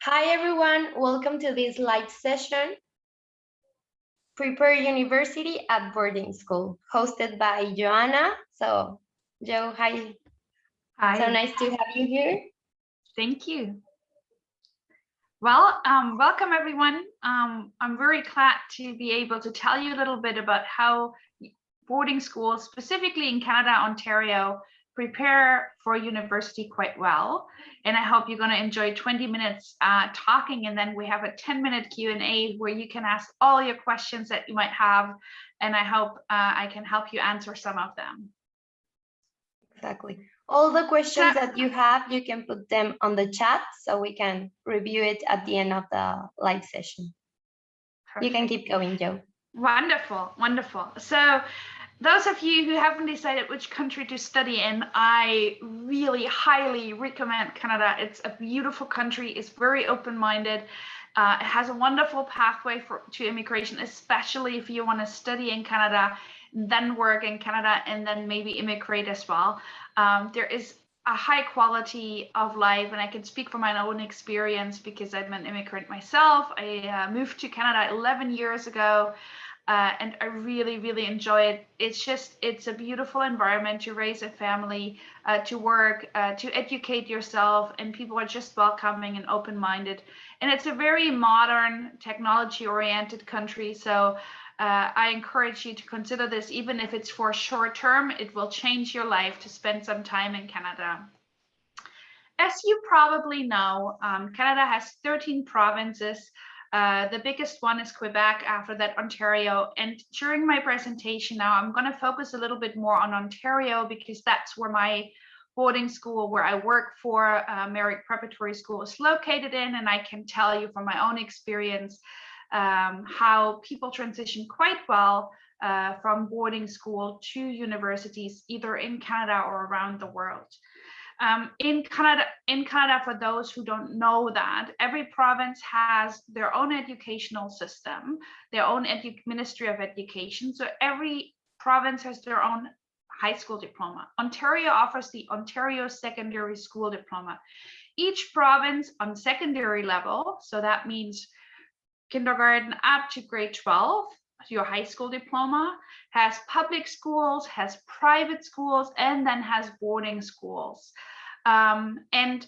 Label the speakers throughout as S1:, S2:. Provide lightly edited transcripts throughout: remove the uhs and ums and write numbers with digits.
S1: Hi everyone, welcome to this live session, Prepare University at Boarding School, hosted by Joanna. So, Jo, hi.
S2: Hi.
S1: So nice to have you here.
S2: Thank you. Well, welcome everyone. I'm very glad to be able to tell you a little bit about how boarding schools, specifically in Canada, Ontario, prepare for university quite well. And I hope you're going to enjoy 20 minutes talking, and then we have a 10-minute Q&A where you can ask all your questions that you might have, and I hope I can help you answer some of them.
S1: Exactly. All the questions that you have, you can put them on the chat so we can review it at the end of the live session. Perfect. You can keep going, Jo.
S2: Wonderful, wonderful. So those of you who haven't decided which country to study in, I really highly recommend Canada. It's a beautiful country. It's very open-minded. It has a wonderful pathway to immigration, especially if you want to study in Canada, then work in Canada, and then maybe immigrate as well. There is a high quality of life, and I can speak from my own experience because I'm an immigrant myself. I moved to Canada 11 years ago. And I really, really enjoy it. It's a beautiful environment to raise a family, to work, to educate yourself, and people are just welcoming and open-minded. And it's a very modern, technology-oriented country. So I encourage you to consider this, even if it's for short term. It will change your life to spend some time in Canada. As you probably know, Canada has 13 provinces. The biggest one is Quebec, after that Ontario. And during my presentation now, I'm going to focus a little bit more on Ontario because that's where my boarding school, where I work for, Merrick Preparatory School, is located in. And I can tell you from my own experience how people transition quite well from boarding school to universities, either in Canada or around the world. In Canada, for those who don't know that, every province has their own educational system, their own Ministry of Education. So every province has their own high school diploma. Ontario offers the Ontario Secondary School Diploma. Each province on secondary level, so that means kindergarten up to grade 12, your high school diploma, has public schools, has private schools, and then has boarding schools. And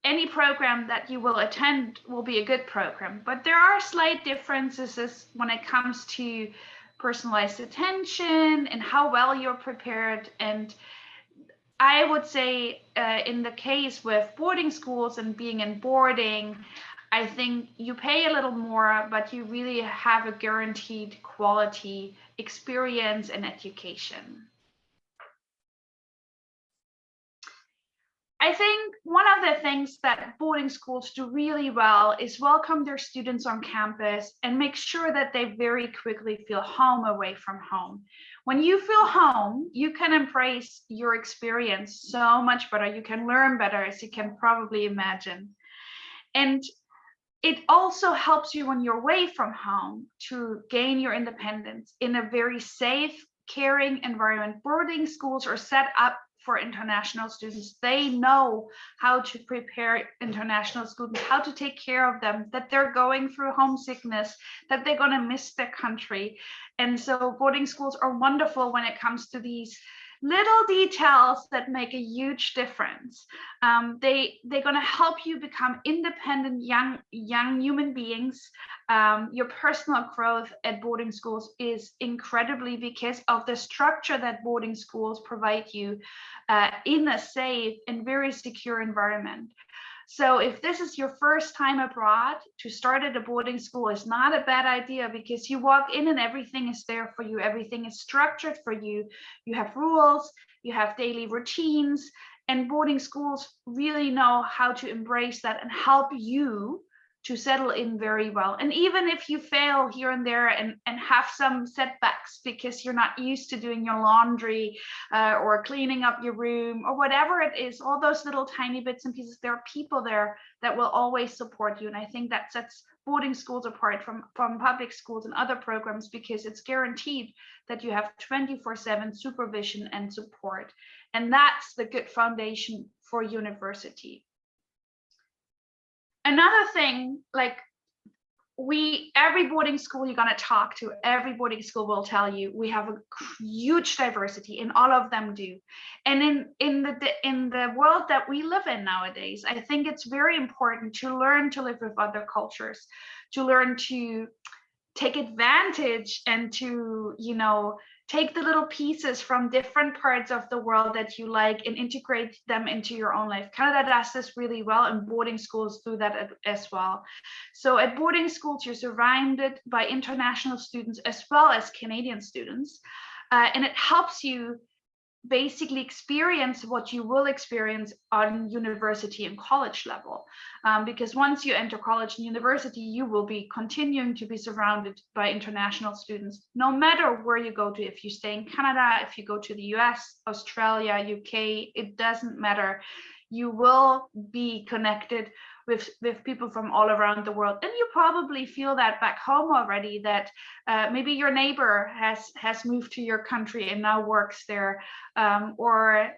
S2: any program that you will attend will be a good program, but there are slight differences when it comes to personalized attention and how well you're prepared. And I would say in the case with boarding schools and being in boarding, I think you pay a little more, but you really have a guaranteed quality experience and education. I think one of the things that boarding schools do really well is welcome their students on campus and make sure that they very quickly feel home away from home. When you feel home, you can embrace your experience so much better. You can learn better, as you can probably imagine. And it also helps you when you're away from home to gain your independence in a very safe, caring environment. Boarding schools are set up for international students. They know how to prepare international students, how to take care of them, that they're going through homesickness, that they're going to miss their country. And so boarding schools are wonderful when it comes to these little details that make a huge difference. They're going to help you become independent young human beings. Your personal growth at boarding schools is incredibly because of the structure that boarding schools provide you in a safe and very secure environment. So if this is your first time abroad, to start at a boarding school is not a bad idea because you walk in and everything is there for you. Everything is structured for you. You have rules, you have daily routines, and boarding schools really know how to embrace that and help you to settle in very well. And even if you fail here and there and have some setbacks because you're not used to doing your laundry or cleaning up your room or whatever it is, all those little tiny bits and pieces, there are people there that will always support you. And I think that sets boarding schools apart from public schools and other programs because it's guaranteed that you have 24/7 supervision and support. And that's the good foundation for university. Another thing, like every boarding school you're going to talk to, every boarding school will tell you we have a huge diversity, and all of them do. And in the world that we live in nowadays, I think it's very important to learn to live with other cultures, to learn to take advantage and to, take the little pieces from different parts of the world that you like and integrate them into your own life. Canada does this really well, and boarding schools do that as well. So at boarding schools, you're surrounded by international students as well as Canadian students, and it helps you basically experience what you will experience on university and college level, because once you enter college and university, you will be continuing to be surrounded by international students, no matter where you go to. If you stay in Canada, if you go to the US, Australia, UK, it doesn't matter. You will be connected with people from all around the world. And you probably feel that back home already, that maybe your neighbor has moved to your country and now works there, or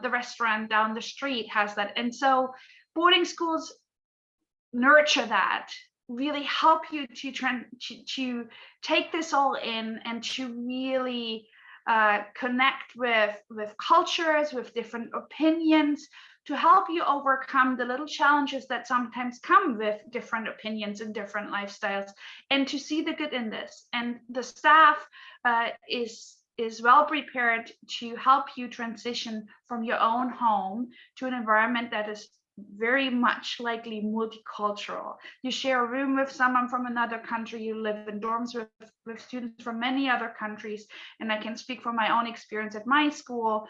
S2: the restaurant down the street has that. And so boarding schools nurture that, really help you to take this all in and to really connect with cultures, with different opinions, to help you overcome the little challenges that sometimes come with different opinions and different lifestyles, and to see the good in this. And the staff is well prepared to help you transition from your own home to an environment that is very much likely multicultural. You share a room with someone from another country, you live in dorms with students from many other countries. And I can speak from my own experience at my school,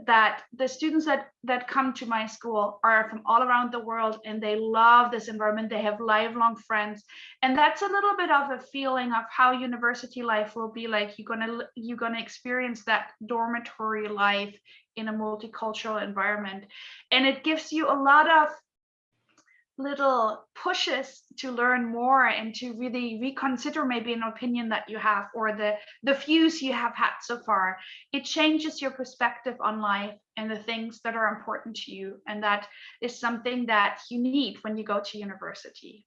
S2: that the students that come to my school are from all around the world, and they love this environment. They have lifelong friends, and that's a little bit of a feeling of how university life will be like. You're gonna experience that dormitory life in a multicultural environment, and it gives you a lot of little pushes to learn more and to really reconsider maybe an opinion that you have, or the views you have had so far. It changes your perspective on life and the things that are important to you, and that is something that you need when you go to university.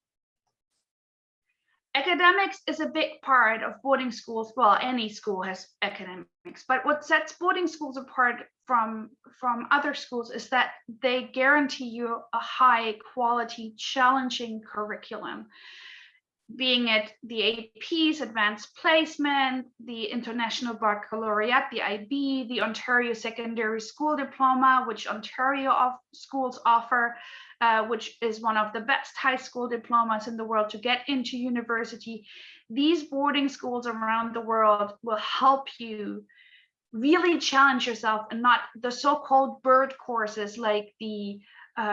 S2: Academics is a big part of boarding schools. Well, any school has academics, but what sets boarding schools apart from other schools is that they guarantee you a high quality, challenging curriculum, being it the APs, Advanced Placement, the International Baccalaureate, the IB, the Ontario Secondary School Diploma, which Ontario schools offer, which is one of the best high school diplomas in the world to get into university. These boarding schools around the world will help you really challenge yourself, and not the so-called bird courses like the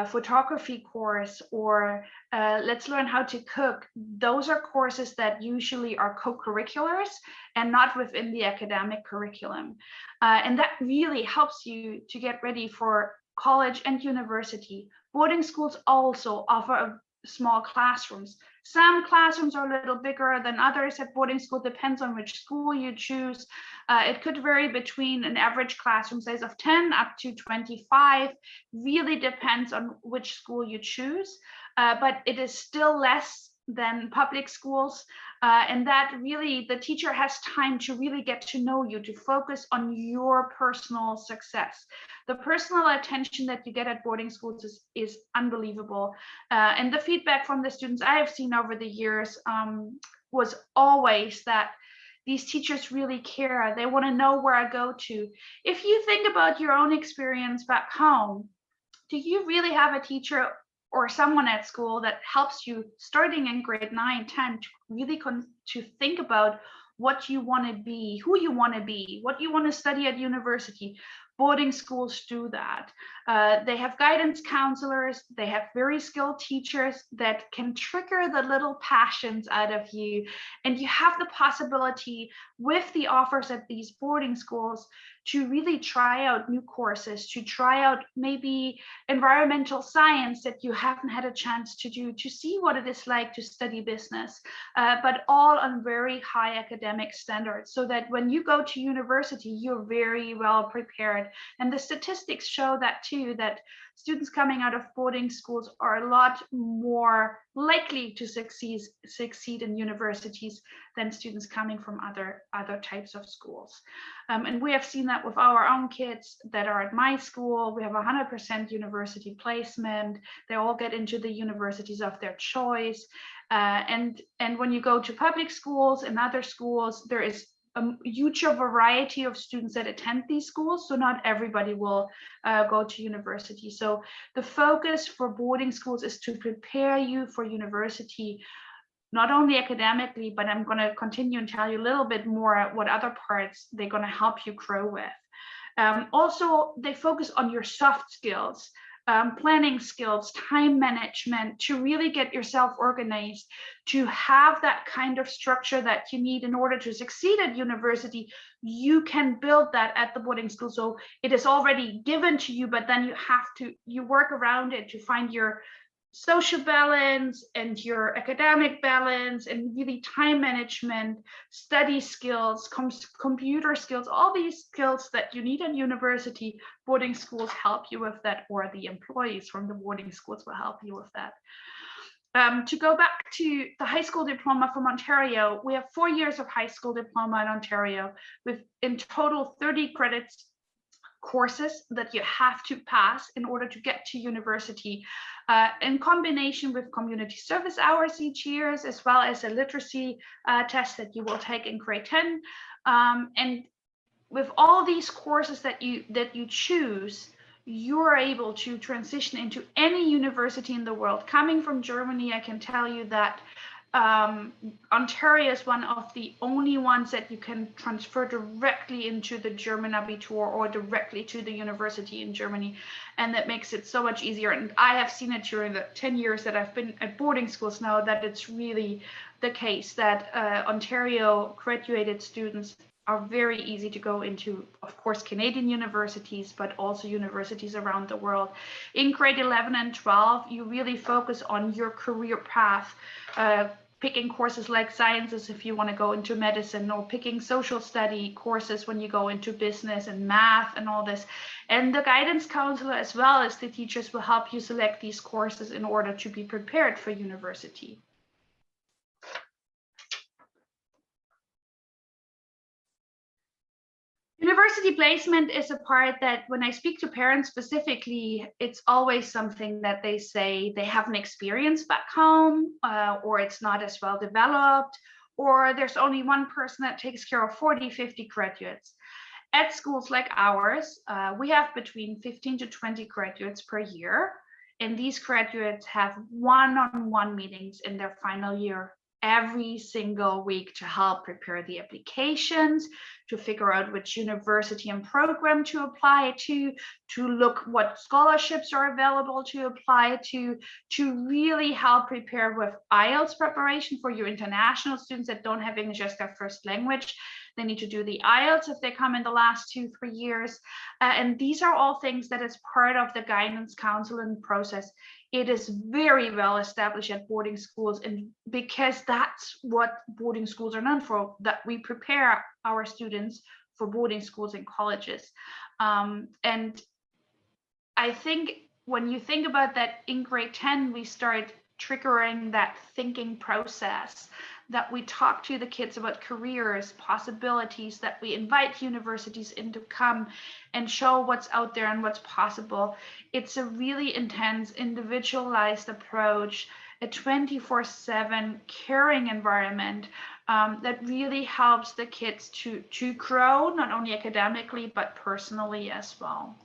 S2: photography course or let's learn how to cook. Those are courses that usually are co-curriculars and not within the academic curriculum. And that really helps you to get ready for college and university. Boarding schools also offer small classrooms. Some classrooms are a little bigger than others at boarding school, depends on which school you choose. It could vary between an average classroom size of 10 up to 25, really depends on which school you choose, but it is still less than public schools, and that really the teacher has time to really get to know you, to focus on your personal success. The personal attention that you get at boarding schools is unbelievable, and the feedback from the students I have seen over the years was always that these teachers really care. They want to know where I go to. If you think about your own experience back home, do you really have a teacher or someone at school that helps you starting in grade 9, 10 to really to think about what you want to be, who you want to be, what you want to study at university? Boarding schools do that. They have guidance counselors, they have very skilled teachers that can trigger the little passions out of you. And you have the possibility with the offers at these boarding schools to really try out new courses, to try out maybe environmental science that you haven't had a chance to do, to see what it is like to study business, but all on very high academic standards, so that when you go to university, you're very well prepared. And the statistics show that too, that students coming out of boarding schools are a lot more likely to succeed in universities than students coming from other types of schools. And we have seen that with our own kids that are at my school. We have 100% university placement. They all get into the universities of their choice. And when you go to public schools and other schools, there is a huge variety of students that attend these schools, so not everybody will go to university. So the focus for boarding schools is to prepare you for university, not only academically, but I'm going to continue and tell you a little bit more what other parts they're going to help you grow with. Also, they focus on your soft skills. Planning skills, time management, to really get yourself organized, to have that kind of structure that you need in order to succeed at university. You can build that at the boarding school. So it is already given to you, but then you work around it to find your social balance and your academic balance and really time management, study skills, computer skills, all these skills that you need in university. Boarding schools help you with that, or the employees from the boarding schools will help you with that. To go back to the high school diploma from Ontario, we have 4 years of high school diploma in Ontario with in total 30 credits courses that you have to pass in order to get to university, in combination with community service hours each year, as well as a literacy test that you will take in grade 10. And with all these courses that you choose, you're able to transition into any university in the world. Coming from Germany, I can tell you that Ontario is one of the only ones that you can transfer directly into the German Abitur or directly to the university in Germany, and that makes it so much easier. And I have seen it during the 10 years that I've been at boarding schools now, that it's really the case that Ontario graduated students are very easy to go into, of course, Canadian universities, but also universities around the world. In grade 11 and 12, you really focus on your career path, picking courses like sciences if you want to go into medicine, or picking social study courses when you go into business and math and all this. And the guidance counselor, as well as the teachers, will help you select these courses in order to be prepared for university. University placement is a part that when I speak to parents specifically, it's always something that they say they haven't experienced back home, or it's not as well developed, or there's only one person that takes care of 40, 50 graduates. At schools like ours, we have between 15 to 20 graduates per year, and these graduates have one-on-one meetings in their final year every single week to help prepare the applications, to figure out which university and program to apply to look what scholarships are available to apply to really help prepare with IELTS preparation for your international students that don't have English as their first language. They need to do the IELTS if they come in the last 2-3 years. And these are all things that is part of the guidance counseling process. It is very well established at boarding schools, and because that's what boarding schools are known for, that we prepare our students for boarding schools and colleges. And I think when you think about that, in grade 10, we start triggering that thinking process, that we talk to the kids about careers, possibilities, that we invite universities in to come and show what's out there and what's possible. It's a really intense, individualized approach, a 24/7 caring environment that really helps the kids to grow, not only academically, but personally as well.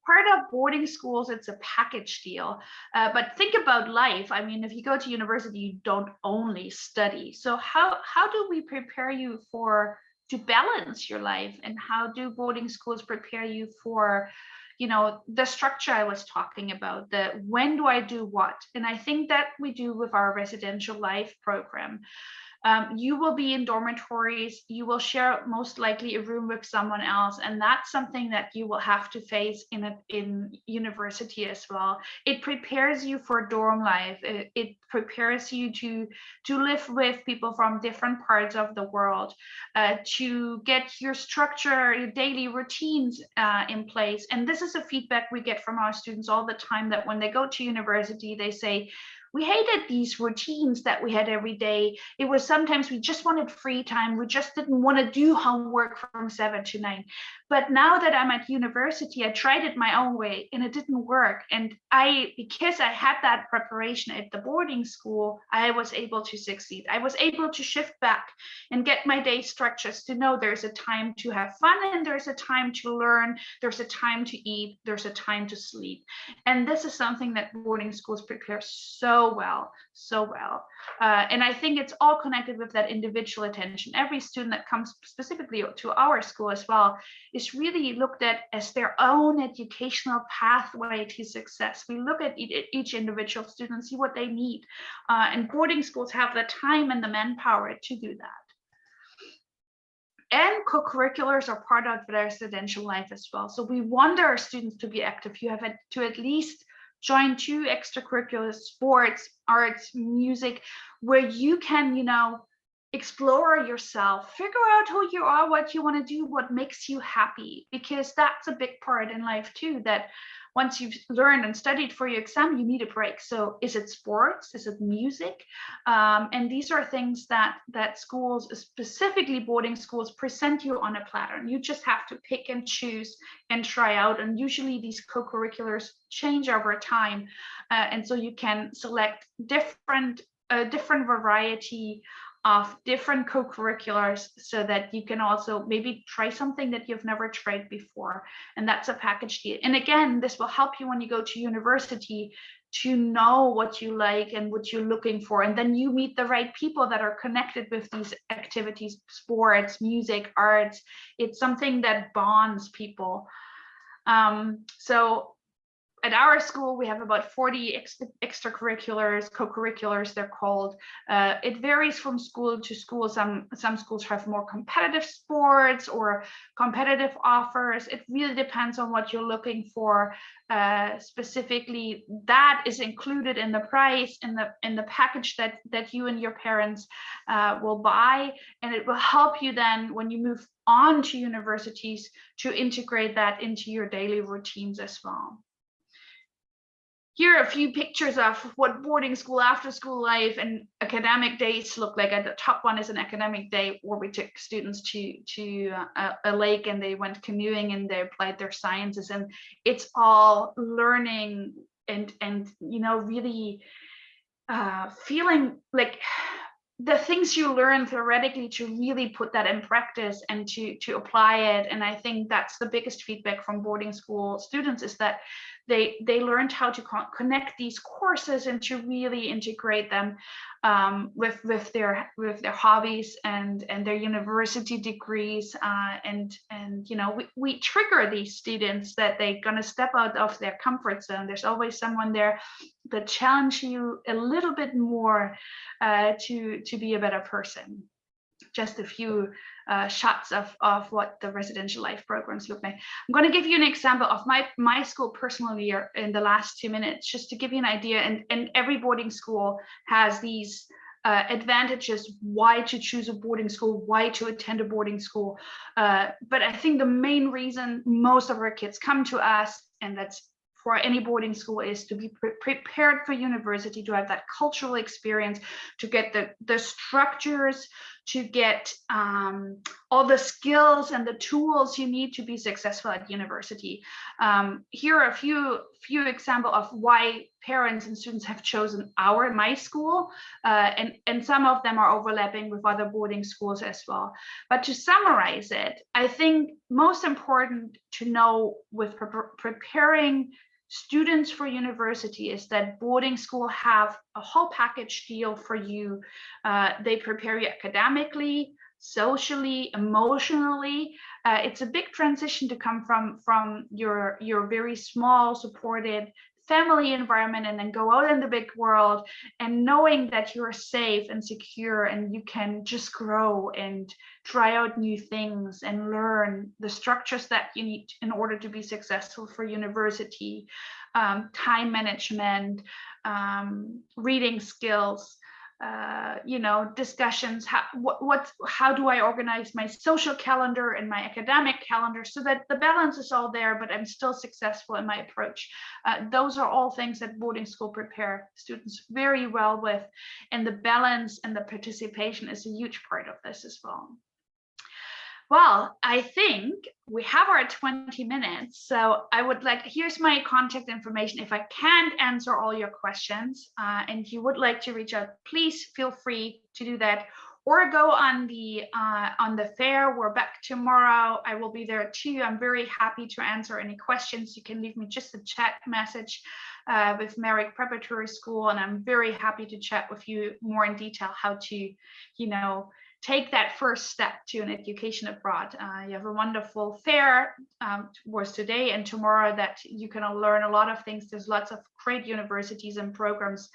S2: Part of boarding schools, it's a package deal. But think about life. I mean, if you go to university, you don't only study. So how do we prepare you to balance your life? And how do boarding schools prepare you for, the structure I was talking about, the when do I do what? And I think that we do with our residential life program. You will be in dormitories, you will share most likely a room with someone else, and that's something that you will have to face in university as well. It prepares you for dorm life. It prepares you to live with people from different parts of the world, to get your structure, your daily routines in place. And this is a feedback we get from our students all the time, that when they go to university, they say, we hated these routines that we had every day. It was sometimes we just wanted free time. We just didn't want to do homework from 7 to 9. But now that I'm at university, I tried it my own way and it didn't work. And because I had that preparation at the boarding school, I was able to succeed. I was able to shift back and get my day structures to know there's a time to have fun and there's a time to learn, there's a time to eat, there's a time to sleep. And this is something that boarding schools prepare so well. And I think it's all connected with that individual attention. Every student that comes specifically to our school as well is really looked at as their own educational pathway to success. We look at each individual student and see what they need. And boarding schools have the time and the manpower to do that. And co-curriculars are part of their residential life as well. So we want our students to be active. You have to at least join 2 extracurricular sports, arts, music, where you can, explore yourself, figure out who you are, what you want to do, what makes you happy, because that's a big part in life too, that once you've learned and studied for your exam, you need a break. So is it sports? Is it music? And these are things that schools, specifically boarding schools, present you on a platter. You just have to pick and choose and try out. And usually these co-curriculars change over time. And so you can select different variety of different co-curriculars so that you can also maybe try something that you've never tried before. And that's a package deal. And again, this will help you when you go to university to know what you like and what you're looking for. And then you meet the right people that are connected with these activities, sports, music, arts. It's something that bonds people. So at our school, we have about 40 extracurriculars, co-curriculars, they're called. It varies from school to school. Some schools have more competitive sports or competitive offers. It really depends on what you're looking for. Specifically, that is included in the price, in the package that you and your parents will buy. And it will help you then when you move on to universities to integrate that into your daily routines as well. Here are a few pictures of what boarding school, after school life, and academic days look like. At the top one is an academic day where we took students to a lake and they went canoeing and they applied their sciences. And it's all learning and really feeling like the things you learn theoretically to really put that in practice and to apply it. And I think that's the biggest feedback from boarding school students, is that they learned how to connect these courses and to really integrate them with their hobbies and their university degrees. And we trigger these students that they're going to step out of their comfort zone. There's always someone there that challenge you a little bit more to be a better person. Just a few shots of what the residential life programs look like. I'm going to give you an example of my school personally in the last 2 minutes, just to give you an idea. And every boarding school has these advantages, why to choose a boarding school, why to attend a boarding school. But I think the main reason most of our kids come to us, and that's for any boarding school, is to be prepared for university, to have that cultural experience, to get the structures, to get all the skills and the tools you need to be successful at university. Here are a few examples of why parents and students have chosen my school, and some of them are overlapping with other boarding schools as well. But to summarize it, I think most important to know with preparing students for university is that boarding school have a whole package deal for you. They prepare you academically, socially, emotionally. It's a big transition to come from your very small, supported family environment and then go out in the big world, and knowing that you're safe and secure and you can just grow and try out new things and learn the structures that you need in order to be successful for university, time management, reading skills, discussions, how do I organize my social calendar and my academic calendar so that the balance is all there, but I'm still successful in my approach. Those are all things that boarding school prepare students very well with, and the balance and the participation is a huge part of this as well. Well, I think we have our 20 minutes. So I would here's my contact information. If I can't answer all your questions and you would like to reach out, please feel free to do that, or go on the fair. We're back tomorrow. I will be there too. I'm very happy to answer any questions. You can leave me just a chat message with Merrick Preparatory School, and I'm very happy to chat with you more in detail how to, take that first step to an education abroad. You have a wonderful fair was today and tomorrow that you can learn a lot of things. There's lots of great universities and programs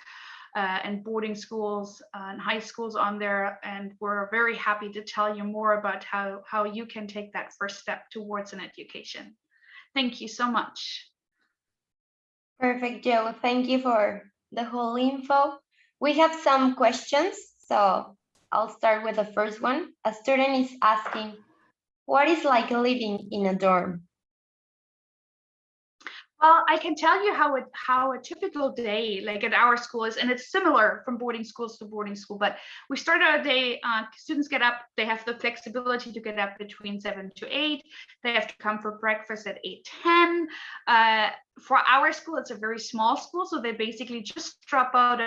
S2: and boarding schools and high schools on there. And we're very happy to tell you more about how you can take that first step towards an education. Thank you so much.
S1: Perfect, Joe. Thank you for the whole info. We have some questions, so I'll start with the first one. A student is asking, what is like living in a dorm?
S2: Well, I can tell you how a typical day like at our school is, and it's similar from boarding schools to boarding school, but we start our day, students get up, they have the flexibility to get up between 7 to 8. They have to come for breakfast at 8:10. For our school, it's a very small school, so they basically just drop out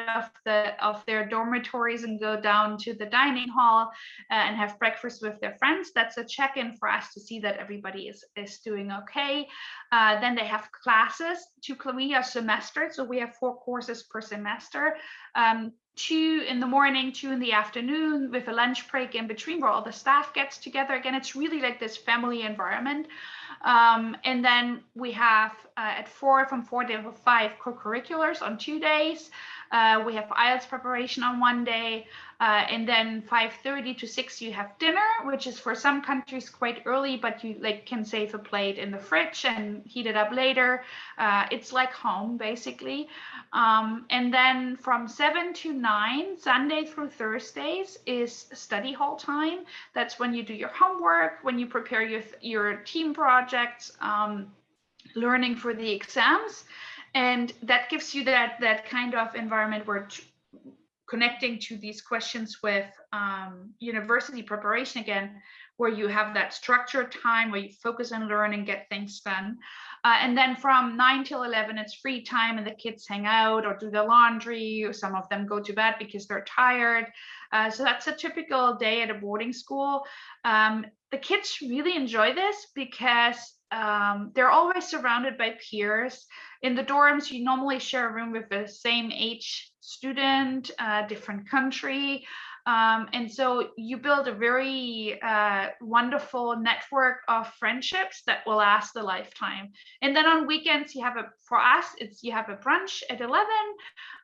S2: of their dormitories and go down to the dining hall and have breakfast with their friends. That's a check-in for us to see that everybody is doing okay. Then they have classes, we are semester, so we have 4 courses per semester. 2 in the morning, 2 in the afternoon, with a lunch break in between where all the staff gets together. Again, it's really like this family environment. And then we have from 4 to 5 co-curriculars on 2 days. We have IELTS preparation on 1 day. And then 5:30 to 6 you have dinner, which is for some countries quite early, but you can save a plate in the fridge and heat it up later. It's like home basically. And then from 7 to 9, Sunday through Thursdays, is study hall time. That's when you do your homework, when you prepare your team projects, learning for the exams. And that gives you that kind of environment where connecting to these questions with university preparation again, where you have that structured time where you focus on learning, get things done. And then from 9 till 11, it's free time and the kids hang out or do the laundry, or some of them go to bed because they're tired. So that's a typical day at a boarding school. The kids really enjoy this because they're always surrounded by peers. In the dorms, you normally share a room with the same age student, different country. And so you build a very wonderful network of friendships that will last a lifetime. And then on weekends, you have you have a brunch at 11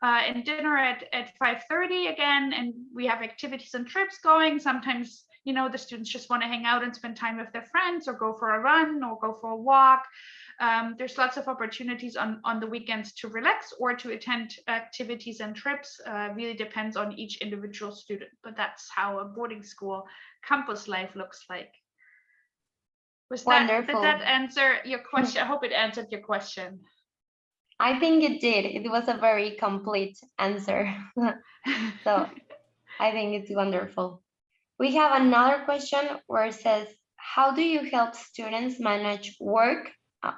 S2: and dinner at 5:30 again. And we have activities and trips going. Sometimes, the students just want to hang out and spend time with their friends or go for a run or go for a walk. There's lots of opportunities on the weekends to relax or to attend activities and trips. Really depends on each individual student, but that's how a boarding school campus life looks like. Did that answer your question? I hope it answered your question.
S1: I think it did. It was a very complete answer. So I think it's wonderful. We have another question where it says, how do you help students manage work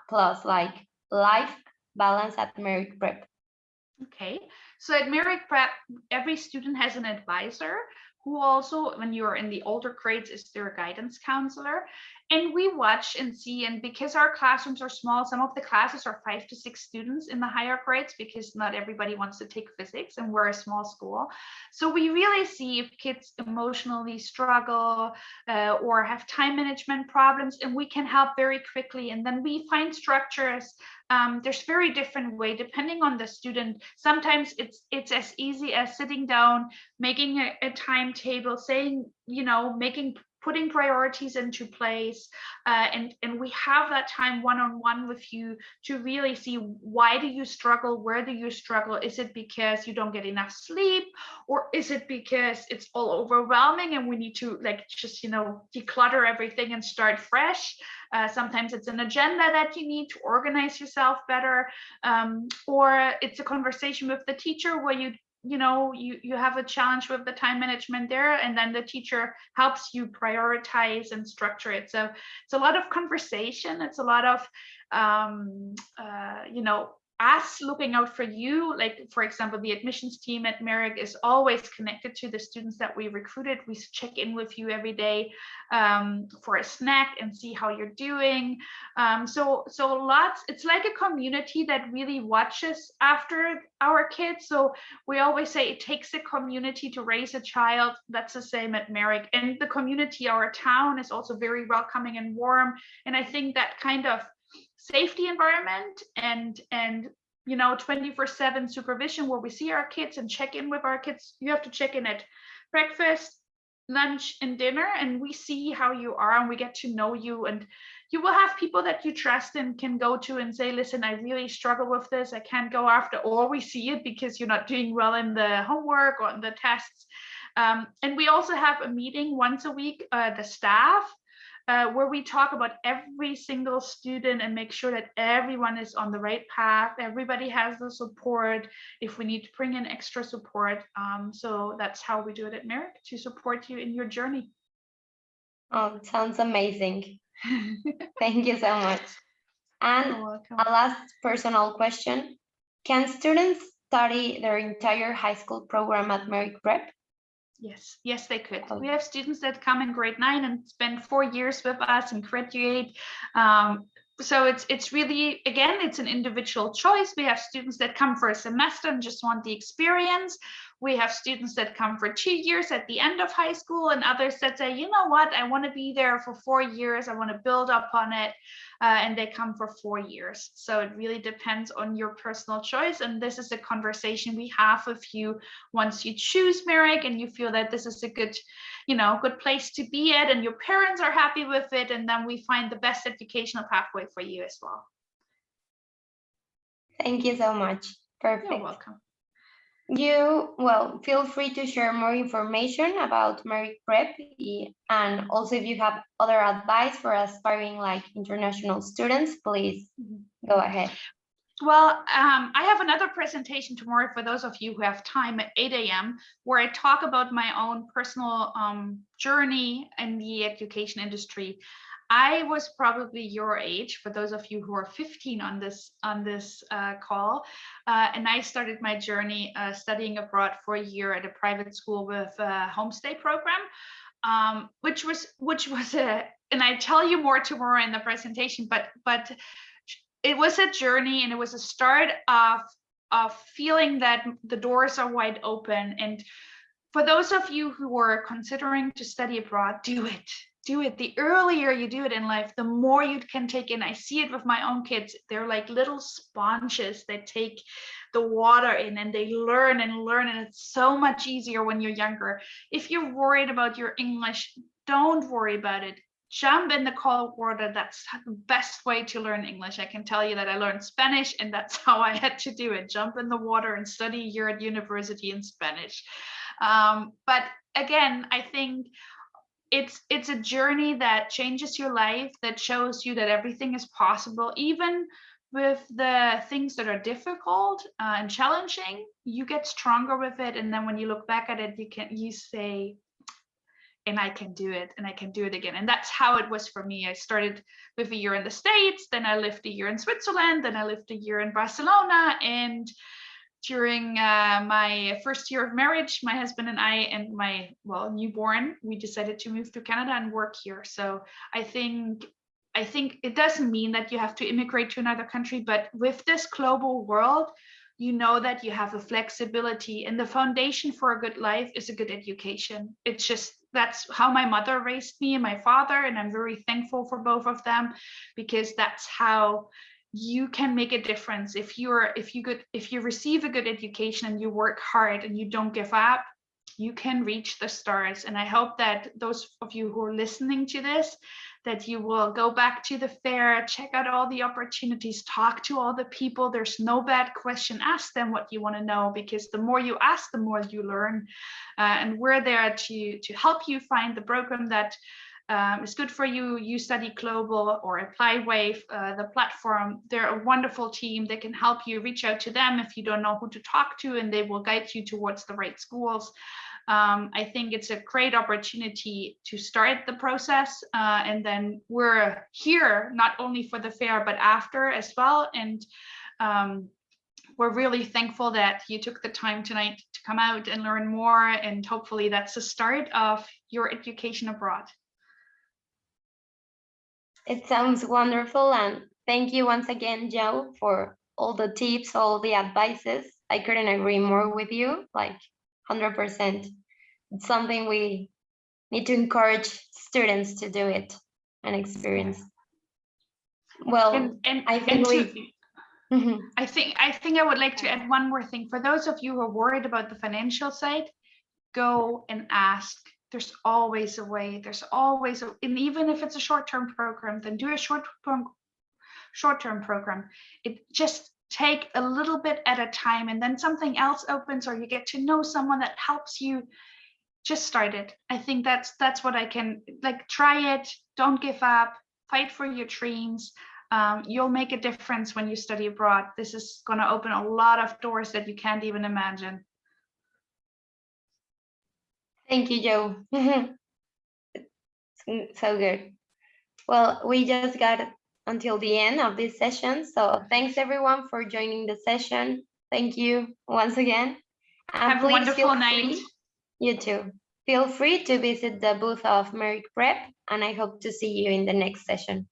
S1: plus life balance at Merrick Prep?
S2: Okay, so at Merrick Prep, every student has an advisor who also, when you're in the older grades, is their guidance counselor. And we watch and see, and because our classrooms are small, some of the classes are 5 to 6 students in the higher grades, because not everybody wants to take physics and we're a small school. So we really see if kids emotionally struggle or have time management problems, and we can help very quickly. And then we find structures. There's very different way depending on the student. Sometimes it's as easy as sitting down, making a timetable, saying, putting priorities into place, and we have that time one-on-one with you to really see, why do you struggle, where do you struggle? Is it because you don't get enough sleep, or is it because it's all overwhelming and we need to just declutter everything and start fresh? Sometimes it's an agenda that you need to organize yourself better, or it's a conversation with the teacher where you have a challenge with the time management there, and then the teacher helps you prioritize and structure it. So it's a lot of conversation. It's a lot of us looking out for you. Like, for example, the admissions team at Merrick is always connected to the students that we recruited. We check in with you every day for a snack and see how you're doing. So lots, it's like a community that really watches after our kids. So we always say it takes a community to raise a child. That's the same at Merrick. And the community, our town, is also very welcoming and warm. And I think that kind of safety environment and 24/7 supervision, where we see our kids and check in with our kids. You have to check in at breakfast, lunch, and dinner, and we see how you are, and we get to know you. And you will have people that you trust and can go to and say, listen, I really struggle with this, I can't go after, or we see it because you're not doing well in the homework or in the tests. And we also have a meeting once a week, the staff, where we talk about every single student and make sure that everyone is on the right path. Everybody has the support if we need to bring in extra support. So that's how we do it at Merrick, to support you in your journey.
S1: Oh, it sounds amazing. Thank you so much. And a last personal question. Can students study their entire high school program at Merrick Prep?
S2: Yes, they could. We have students that come in grade 9 and spend 4 years with us and graduate. So it's really, again, it's an individual choice. We have students that come for a semester and just want the experience. We have students that come for 2 years at the end of high school, and others that say, you know what, I want to be there for 4 years. I want to build up on it. And they come for 4 years. So it really depends on your personal choice. And this is a conversation we have with you once you choose Merrick and you feel that this is a good, good place to be at, and your parents are happy with it. And then we find the best educational pathway for you as well.
S1: Thank you so much. Perfect.
S2: You're welcome.
S1: Feel free to share more information about Merrick Prep, and also if you have other advice for aspiring international students, please go ahead.
S2: Well, I have another presentation tomorrow for those of you who have time at 8 a.m. where I talk about my own personal journey in the education industry. I was probably your age, for those of you who are 15 on this call, and I started my journey studying abroad for a year at a private school with a homestay program, which was and I tell you more tomorrow in the presentation, but it was a journey, and it was a start of feeling that the doors are wide open. And for those of you who are considering to study abroad, do it. The earlier you do it in life, the more you can take in. I see it with my own kids. They're like little sponges that take the water in, and they learn and learn, and it's so much easier when you're younger. If you're worried about your English, don't worry about it. Jump in the cold water. That's the best way to learn English. I can tell you that I learned Spanish, and that's how I had to do it. Jump in the water and study a year at university in Spanish. But again, I think it's a journey that changes your life, that shows you that everything is possible, even with the things that are difficult and challenging. You get stronger with it, and then when you look back at it, you say, and I can do it, and I can do it again. And that's how it was for me. I started with a year in the States, then I lived a year in Switzerland, then I lived a year in Barcelona, and during my first year of marriage, my husband and I and my newborn, we decided to move to Canada and work here. So I think it doesn't mean that you have to immigrate to another country, but with this global world, you know that you have a flexibility, and the foundation for a good life is a good education. It's just, that's how my mother raised me and my father, and I'm very thankful for both of them, because that's how you can make a difference. If you receive a good education and you work hard and you don't give up, you can reach the stars. And I hope that those of you who are listening to this, that you will go back to the fair, check out all the opportunities, talk to all the people. There's no bad question. Ask them what you want to know, because the more you ask, the more you learn. And we're there to help you find the program that is good for you. You Study Global or Apply Wave, the platform. They're a wonderful team. They can help you. Reach out to them if you don't know who to talk to, and they will guide you towards the right schools. I think it's a great opportunity to start the process, and then we're here not only for the fair but after as well. And we're really thankful that you took the time tonight to come out and learn more, and hopefully that's the start of your education abroad.
S1: It sounds wonderful, and thank you once again, Joe, for all the tips, all the advices. I couldn't agree more with you, like 100%. It's something we need to encourage students to do it and experience. Well, I think
S2: I would like to add one more thing. For those of you who are worried about the financial side, go and ask. There's always a way. There's always and even if it's a short-term program, then do a short-term program. It just take a little bit at a time, and then something else opens, or you get to know someone that helps you. Just start it. I think that's what I can, like, try it. Don't give up. Fight for your dreams. You'll make a difference when you study abroad. This is going to open a lot of doors that you can't even imagine.
S1: Thank you, Joe. So good. Well, we just got until the end of this session. So thanks everyone for joining the session. Thank you once again. And
S2: have a wonderful night.
S1: You too. Feel free to visit the booth of Merrick Prep, and I hope to see you in the next session.